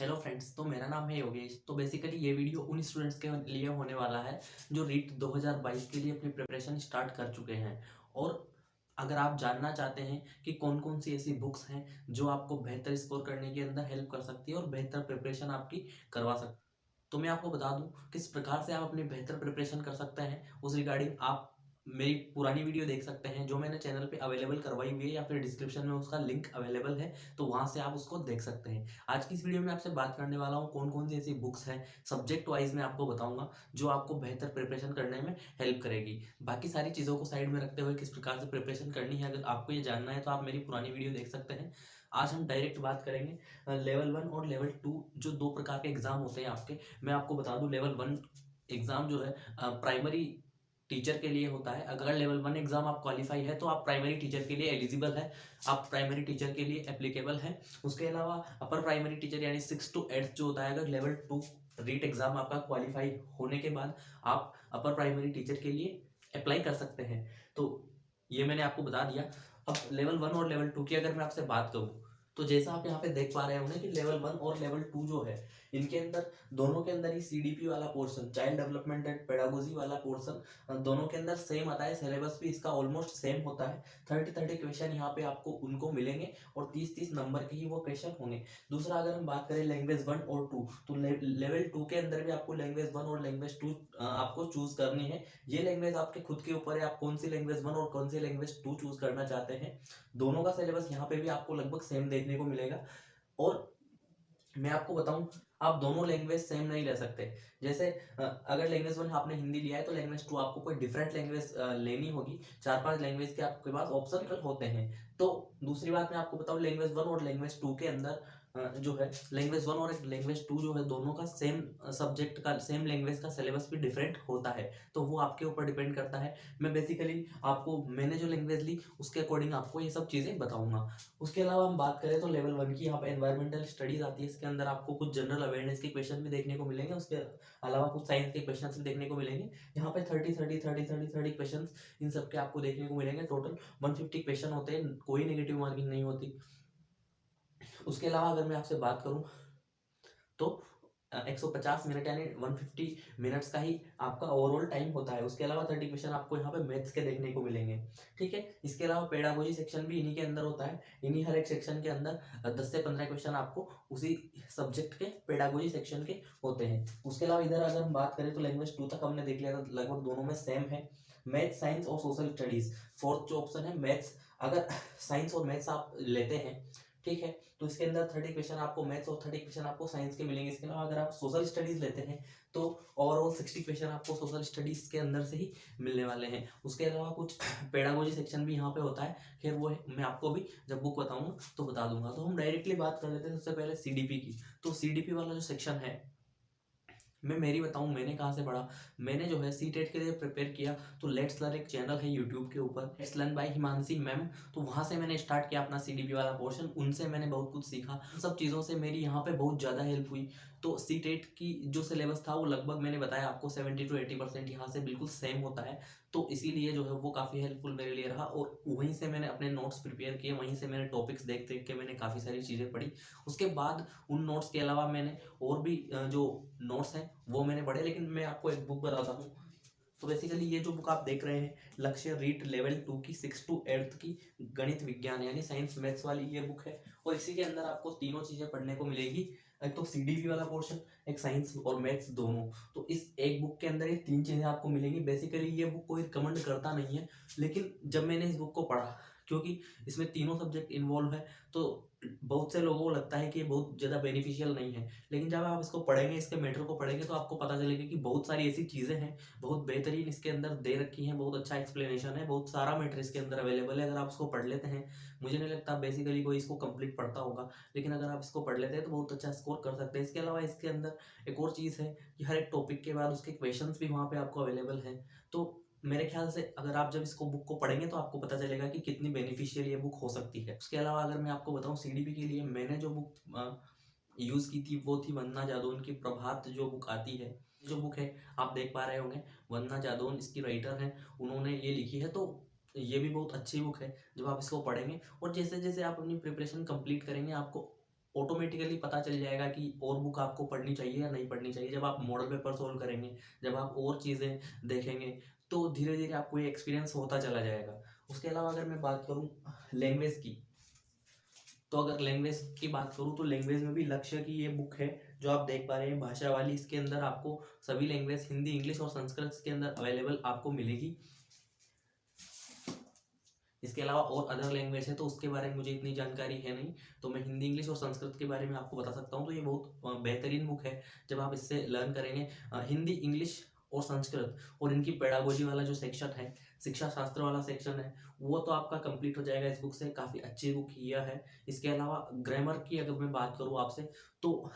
Hello friends. तो मेरा नाम है योगेश। तो बेसिकली ये वीडियो उन स्टूडेंट्स के लिए होने वाला है जो रीट 2022 के लिए अपनी प्रिपरेशन स्टार्ट कर चुके हैं। और अगर आप जानना चाहते हैं कि कौन कौन सी ऐसी बुक्स हैं जो आपको बेहतर स्कोर करने के अंदर हेल्प कर सकती है और बेहतर प्रिपरेशन आपकी करवा सकती है, तो मैं आपको बता दूं किस प्रकार से आप अपनी बेहतर प्रिपरेशन कर सकते हैं। उस रिगार्डिंग आप मेरी पुरानी वीडियो देख सकते हैं जो मैंने चैनल पे अवेलेबल करवाई हुई है, या फिर डिस्क्रिप्शन में उसका लिंक अवेलेबल है, तो वहां से आप उसको देख सकते हैं। आज की इस वीडियो में आपसे बात करने वाला हूँ कौन कौन सी ऐसी बुक्स हैं, सब्जेक्ट वाइज मैं आपको बताऊंगा जो आपको बेहतर प्रिपरेशन करने में हेल्प करेगी। बाकी सारी चीज़ों को साइड में रखते हुए किस प्रकार से प्रिपरेशन करनी है, अगर आपको ये जानना है तो आप मेरी पुरानी वीडियो देख सकते हैं। आज हम डायरेक्ट बात करेंगे लेवल 1 और लेवल 2, जो दो प्रकार के एग्जाम होते हैं आपके। मैं आपको बता दूं, लेवल 1 एग्जाम जो है प्राइमरी टीचर के लिए होता है। अगर लेवल 1 एग्जाम आप क्वालिफाई है तो आप प्राइमरी टीचर के लिए एलिजिबल है, आप प्राइमरी टीचर के लिए एप्लीकेबल है। उसके अलावा अपर प्राइमरी टीचर यानी 6 to 8 जो होता है, अगर लेवल 2 रीट एग्जाम आपका क्वालिफाई होने के बाद आप अपर प्राइमरी टीचर के लिए अप्लाई कर सकते हैं। तो ये मैंने आपको बता दिया। अब लेवल 1 और लेवल 2 की अगर मैं आपसे बात करूं, तो जैसा आप यहाँ पे देख पा रहे होंगे कि लेवल 1 और लेवल 2 जो है, इनके अंदर दोनों के अंदर ही सीडीपी वाला portion, child development and pedagogy वाला पोर्शन दोनों के अंदर सेम आता है। सिलेबस भी इसका ऑलमोस्ट सेम होता है। 30 क्वेश्चन यहाँ पे आपको उनको मिलेंगे और 30 नंबर के ही वो क्वेश्चन होंगे। दूसरा, अगर हम बात करें लैंग्वेज 1 और 2, तो लेवल 2 के अंदर भी आपको लैंग्वेज 1 और लैंग्वेज 2 आपको चूज करनी है। ये लैंग्वेज आपके खुद के ऊपर है, आप कौन सी लैंग्वेज 1 और कौन सी लैंग्वेज 2 चूज करना चाहते हैं। दोनों का सिलेबस यहाँ पे भी आपको लगभग सेम देखने को मिलेगा। और मैं आपको बताऊं, आप दोनों लैंग्वेज सेम नहीं ले सकते। जैसे अगर लैंग्वेज 1 आपने हिंदी लिया है तो लैंग्वेज 2 आपको कोई डिफरेंट लैंग्वेज लेनी होगी। 4-5 लैंग्वेज के आपके पास ऑप्शन होते हैं। तो दूसरी बात मैं आपको बताऊं, लैंग्वेज 1 और लैंग्वेज 2 के अंदर जो है, लैंग्वेज 1 और लैंग्वेज 2 जो है, दोनों का सेम सब्जेक्ट का, सेम लैंग्वेज का सिलेबस भी डिफरेंट होता है। तो वो आपके ऊपर डिपेंड करता है। मैं बेसिकली आपको, मैंने जो लैंग्वेज ली उसके अकॉर्डिंग आपको ये सब चीज़ें बताऊंगा। उसके अलावा हम बात करें तो लेवल 1 की यहाँ पे एनवायरमेंटल स्टडीज आती है। इसके अंदर आपको कुछ जनरल अवेयरनेस के क्वेश्चन भी देखने को मिलेंगे, उसके अलावा कुछ साइंस के क्वेश्चन भी देखने को मिलेंगे। यहाँ पे 30 क्वेश्चन इन सब के आपको देखने को मिलेंगे। टोटल 150 क्वेश्चन होते हैं, कोई नेगेटिव मार्किंग नहीं होती। उसके अलावा अगर मैं आपसे बात करूँ तो 150 मिनट यानी 150 मिनट्स का ही आपका ओवरऑल टाइम होता है। उसके अलावा 30 क्वेश्चन आपको यहाँ पे मैथ्स के देखने को मिलेंगे। ठीक है। इसके अलावा पेडागोजी सेक्शन भी इन्हीं के अंदर होता है। इन्हीं हर एक सेक्शन के अंदर 10 से 15 क्वेश्चन आपको उसी सब्जेक्ट के पेडागोजी सेक्शन के होते हैं। उसके अलावा इधर अगर हम बात करें तो लैंग्वेज 2 तक हमने देख लिया था, लगभग दोनों में सेम है। मैथ्स, साइंस और सोशल स्टडीज, फोर्थ जो ऑप्शन है मैथ्स। अगर साइंस और मैथ्स आप लेते हैं, ठीक है, तो इसके अंदर 30 क्वेश्चन आपको मैथ्स और 30 क्वेश्चन आपको साइंस के मिलेंगे। इसके अलावा अगर आप सोशल स्टडीज लेते हैं तो ओवरऑल 60 क्वेश्चन आपको सोशल स्टडीज के अंदर से ही मिलने वाले हैं। उसके अलावा कुछ पेडागोजी सेक्शन भी यहाँ पे होता है। खैर वो मैं आपको भी जब बुक बताऊंगा तो बता दूंगा। तो हम डायरेक्टली बात कर लेते हैं सबसे पहले सीडीपी की। तो सीडीपी वाला जो सेक्शन है, मैं मेरी बताऊं मैंने कहाँ से पढ़ा। मैंने जो है सी टेट के लिए प्रिपेयर किया, तो लेट्स लर्न एक चैनल है यूट्यूब के ऊपर, let's learn by Himanshi ma'am. तो वहाँ से मैंने स्टार्ट किया अपना सीडीपी वाला पोर्शन। उनसे मैंने बहुत कुछ सीखा, उन सब चीज़ों से मेरी यहाँ पे बहुत ज़्यादा हेल्प हुई। तो सी टेट की जो सिलेबस था वो लगभग मैंने बताया आपको 70 to 80% यहाँ से बिल्कुल सेम होता है। तो इसीलिए जो है वो काफ़ी हेल्पफुल मेरे लिए रहा। और वहीं से मैंने अपने नोट्स प्रिपेयर किए, वहीं से मैंने टॉपिक्स देख देख के मैंने काफ़ी सारी चीज़ें पढ़ी। उसके बाद उन नोट्स के अलावा मैंने और भी जो नोट्स हैं वो मैंने पढ़े। लेकिन मैं आपको एक बुक बताता हूँ। तो बेसिकली ये जो बुक आप देख रहे हैं, लक्ष्य रीट लेवल 2 की 6 to 8 की गणित विज्ञान यानी साइंस मैथ्स वाली ये बुक है। और इसी के अंदर आपको तीनों चीज़ें पढ़ने को मिलेगी। एक तो सीडीपी वाला पोर्शन, एक साइंस और मैथ्स दोनों। तो इस एक बुक के अंदर ये तीन चीज़ें आपको मिलेंगी। बेसिकली ये बुक कोई रिकमेंड करता नहीं है, लेकिन जब मैंने इस बुक को पढ़ा, क्योंकि इसमें तीनों सब्जेक्ट इन्वॉल्व है, तो बहुत से लोगों को लगता है कि ये बहुत ज़्यादा बेनिफिशियल नहीं है। लेकिन जब आप इसको पढ़ेंगे, इसके मैटर को पढ़ेंगे, तो आपको पता चलेगा कि बहुत सारी ऐसी चीज़ें हैं बहुत बेहतरीन इसके अंदर दे रखी हैं। बहुत अच्छा एक्सप्लेनेशन है, बहुत सारा मैटर इसके अंदर अवेलेबल है। अगर आप इसको पढ़ लेते हैं, मुझे नहीं लगता बेसिकली कोई इसको कंप्लीट पढ़ता होगा, लेकिन अगर आप इसको पढ़ लेते हैं तो बहुत अच्छा स्कोर कर सकते हैं। इसके अलावा इसके अंदर एक और चीज़ है कि हर एक टॉपिक के बाद उसके क्वेश्चंस भी वहाँ पे आपको अवेलेबल हैं। तो मेरे ख्याल से अगर आप जब इसको बुक को पढ़ेंगे तो आपको पता चलेगा कि कितनी बेनिफिशियल ये बुक हो सकती है। उसके अलावा अगर मैं आपको बताऊं, सीडीपी के लिए मैंने जो बुक यूज़ की थी वो थी वंदना जादौन की प्रभात जो बुक आती है। जो बुक है आप देख पा रहे होंगे, वंदना जादौन इसकी राइटर हैं, उन्होंने ये लिखी है। तो ये भी बहुत अच्छी बुक है। जब आप इसको पढ़ेंगे और जैसे जैसे आप अपनी प्रिपरेशन कंप्लीट करेंगे, आपको ऑटोमेटिकली पता चल जाएगा कि और बुक आपको पढ़नी चाहिए या नहीं पढ़नी चाहिए। जब आप मॉडल पेपर सोल्व करेंगे, जब आप और चीज़ें देखेंगे, तो धीरे धीरे आपको ये एक्सपीरियंस होता चला जाएगा। उसके अलावा अगर मैं बात करूँ लैंग्वेज की, तो अगर लैंग्वेज की बात करूँ तो लैंग्वेज में भी लक्ष्य की ये बुक है जो आप देख पा रहे हैं, भाषा वाली। इसके अंदर आपको सभी लैंग्वेज हिंदी, इंग्लिश और संस्कृत इसके अंदर अवेलेबल आपको मिलेगी। इसके अलावा और अदर लैंग्वेज है तो उसके बारे में मुझे इतनी जानकारी है नहीं, तो मैं हिंदी, इंग्लिश और संस्कृत के बारे में आपको बता सकता हूँ। तो ये बहुत बेहतरीन बुक है जब आप इससे लर्न करेंगे हिंदी, इंग्लिश और संस्कृत, और इनकी पेडागोजी वाला जो सेक्शन है, शिक्षा शास्त्र वाला सेक्शन है, वो तो आपका कंप्लीट हो जाएगा इस बुक से। काफ़ी अच्छी बुक यह है। इसके अलावा ग्रामर की अगर मैं बात करूँ आपसे, तो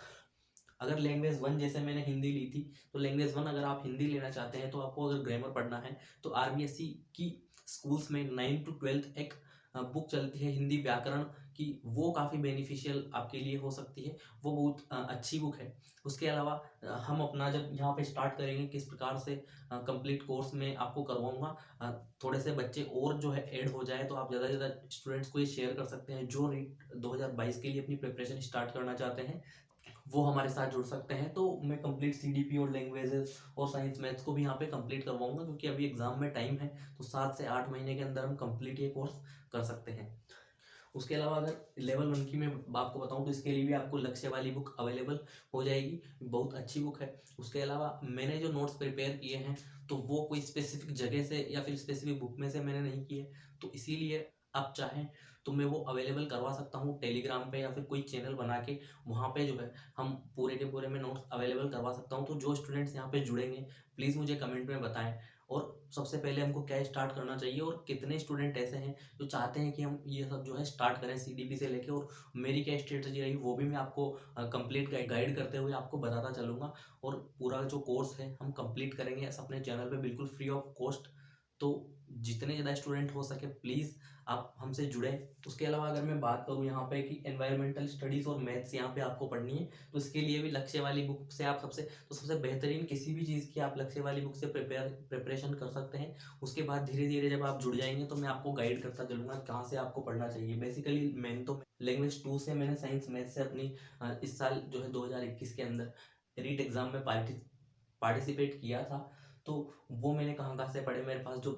अगर लैंग्वेज वन जैसे मैंने हिंदी ली थी, तो लैंग्वेज वन अगर आप हिंदी लेना चाहते हैं तो आपको अगर ग्रामर पढ़ना है तो आरबीएससी की स्कूल्स में 9 to 12 एक बुक चलती है हिंदी व्याकरण की, वो काफ़ी बेनिफिशियल आपके लिए हो सकती है। वो बहुत अच्छी बुक है। उसके अलावा हम अपना जब यहाँ पे स्टार्ट करेंगे किस प्रकार से कंप्लीट कोर्स में आपको करवाऊंगा, थोड़े से बच्चे और जो है ऐड हो जाए तो आप ज़्यादा से ज़्यादा स्टूडेंट्स को ये शेयर कर सकते हैं जो रीट 2022 के लिए अपनी प्रिपरेशन स्टार्ट करना चाहते हैं, वो हमारे साथ जुड़ सकते हैं। तो मैं कंप्लीट सीडीपी और लैंग्वेजेस और साइंस मैथ्स को भी यहाँ पे कंप्लीट करवाऊंगा, क्योंकि अभी एग्जाम में टाइम है, तो 7 से 8 महीने के अंदर हम कंप्लीट ये कोर्स कर सकते हैं। उसके अलावा अगर लेवल 1 की मैं आपको बताऊं तो इसके लिए भी आपको लक्ष्य वाली बुक अवेलेबल हो जाएगी, बहुत अच्छी बुक है। उसके अलावा मैंने जो नोट्स प्रिपेयर किए हैं तो वो कोई स्पेसिफिक जगह से या फिर स्पेसिफिक बुक में से मैंने नहीं किए, तो इसीलिए आप चाहें तो मैं वो अवेलेबल करवा सकता हूँ टेलीग्राम पे या फिर कोई चैनल बना के, वहाँ पे जो है हम पूरे के पूरे मैं नोट्स अवेलेबल करवा सकता हूँ। तो जो स्टूडेंट्स यहाँ पे जुड़ेंगे प्लीज़ मुझे कमेंट में बताएं, और सबसे पहले हमको क्या स्टार्ट करना चाहिए और कितने स्टूडेंट ऐसे हैं जो चाहते हैं कि हम ये सब जो है स्टार्ट करें सीडीपी से लेके, और मेरी क्या स्ट्रेटजी रही वो भी मैं आपको कंप्लीट गाइड करते हुए आपको बताता चलूँगा। और पूरा जो कोर्स है हम कंप्लीट करेंगे अपने चैनल पे बिल्कुल फ्री ऑफ कॉस्ट। तो जितने ज़्यादा स्टूडेंट हो सके प्लीज़ आप हमसे जुड़ें। उसके अलावा अगर मैं बात करूँ यहाँ पे कि एनवायरमेंटल स्टडीज़ और मैथ्स यहाँ पे आपको पढ़नी है, तो इसके लिए भी लक्ष्य वाली बुक से आप सबसे बेहतरीन किसी भी चीज़ की आप लक्ष्य वाली बुक से प्रिपरेशन कर सकते हैं। उसके बाद धीरे धीरे जब आप जुड़ जाएंगे तो मैं आपको गाइड करता चलूँगा कहाँ से आपको पढ़ना चाहिए। बेसिकली मैंने तो लैंग्वेज 2 से मैंने साइंस मैथ से अपनी इस साल जो है 2021 के अंदर रीट एग्ज़ाम में पार्टिसिपेट किया था। तो वो मैंने कहाँ से पढ़े, मेरे पास जो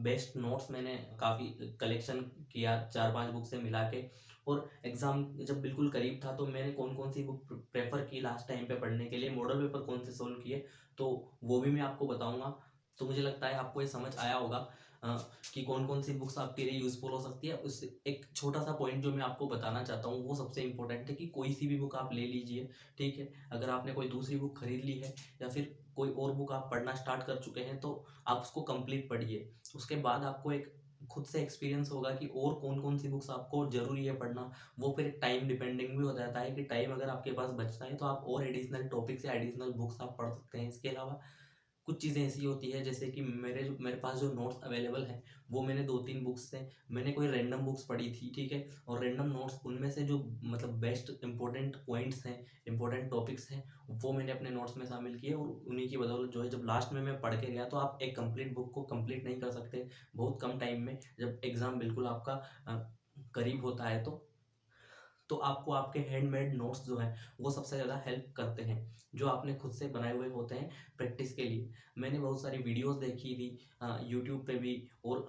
बेस्ट नोट्स मैंने काफ़ी कलेक्शन किया 4-5 बुक से मिला के, और एग्ज़ाम जब बिल्कुल करीब था तो मैंने कौन कौन सी बुक प्रेफर की लास्ट टाइम पे पढ़ने के लिए, मॉडल पेपर कौन से सोल्व किए, तो वो भी मैं आपको बताऊंगा। तो मुझे लगता है आपको ये समझ आया होगा कि कौन कौन सी बुक्स आपके लिए यूज़फुल हो सकती है। उस एक छोटा सा पॉइंट जो मैं आपको बताना चाहता हूँ वो सबसे इंपॉर्टेंट है कि कोई सी भी बुक आप ले लीजिए, ठीक है। अगर आपने कोई दूसरी बुक खरीद ली है या फिर कोई और बुक आप पढ़ना स्टार्ट कर चुके हैं तो आप उसको कंप्लीट पढ़िए। उसके बाद आपको एक खुद से एक्सपीरियंस होगा कि और कौन कौन सी बुक्स आपको ज़रूरी है पढ़ना। वो फिर टाइम डिपेंडिंग भी हो जाता है कि टाइम अगर आपके पास बचता है तो आप और एडिशनल टॉपिक्स या एडिशनल बुक्स आप पढ़ सकते हैं। इसके अलावा कुछ चीज़ें ऐसी होती है जैसे कि मेरे पास जो नोट्स अवेलेबल हैं वो मैंने 2-3 बुक्स से मैंने कोई रैंडम बुक्स पढ़ी थी, ठीक है। और रैंडम नोट्स उनमें से जो मतलब बेस्ट इंपॉर्टेंट पॉइंट्स हैं, इंपॉर्टेंट टॉपिक्स हैं, वो मैंने अपने नोट्स में शामिल किए, और उन्हीं की बदौलत जो है जब लास्ट में मैं पढ़ के गया तो आप एक कंप्लीट बुक को कंप्लीट नहीं कर सकते बहुत कम टाइम में, जब एग्ज़ाम बिल्कुल आपका करीब होता है। तो आपको आपके हैंडमेड नोट्स जो हैं वो सबसे ज़्यादा हेल्प करते हैं, जो आपने खुद से बनाए हुए होते हैं प्रैक्टिस के लिए। मैंने बहुत सारी वीडियोस देखी थी यूट्यूब पे भी, और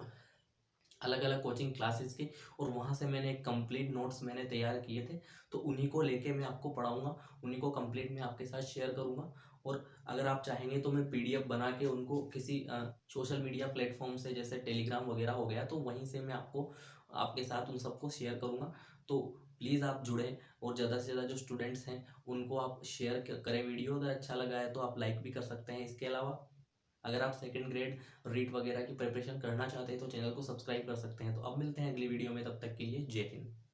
अलग अलग कोचिंग क्लासेस की, और वहाँ से मैंने एक कंप्लीट नोट्स मैंने तैयार किए थे। तो उन्हीं को लेके मैं आपको पढ़ाऊँगा, उन्हीं को कंप्लीट मैं आपके साथ शेयर करूँगा। और अगर आप चाहेंगे तो मैं पीडीएफ बना के उनको किसी सोशल मीडिया प्लेटफॉर्म से जैसे टेलीग्राम वगैरह हो गया, तो वहीं से मैं आपको आपके साथ उन सबको शेयर करूँगा। तो प्लीज़ आप जुड़ें, और ज़्यादा से ज़्यादा जो स्टूडेंट्स हैं उनको आप शेयर करें वीडियो। अगर अच्छा लगा है तो आप लाइक भी कर सकते हैं। इसके अलावा अगर आप सेकंड ग्रेड रीट वगैरह की प्रिपरेशन करना चाहते हैं तो चैनल को सब्सक्राइब कर सकते हैं। तो अब मिलते हैं अगली वीडियो में, तब तक के लिए जय हिंद।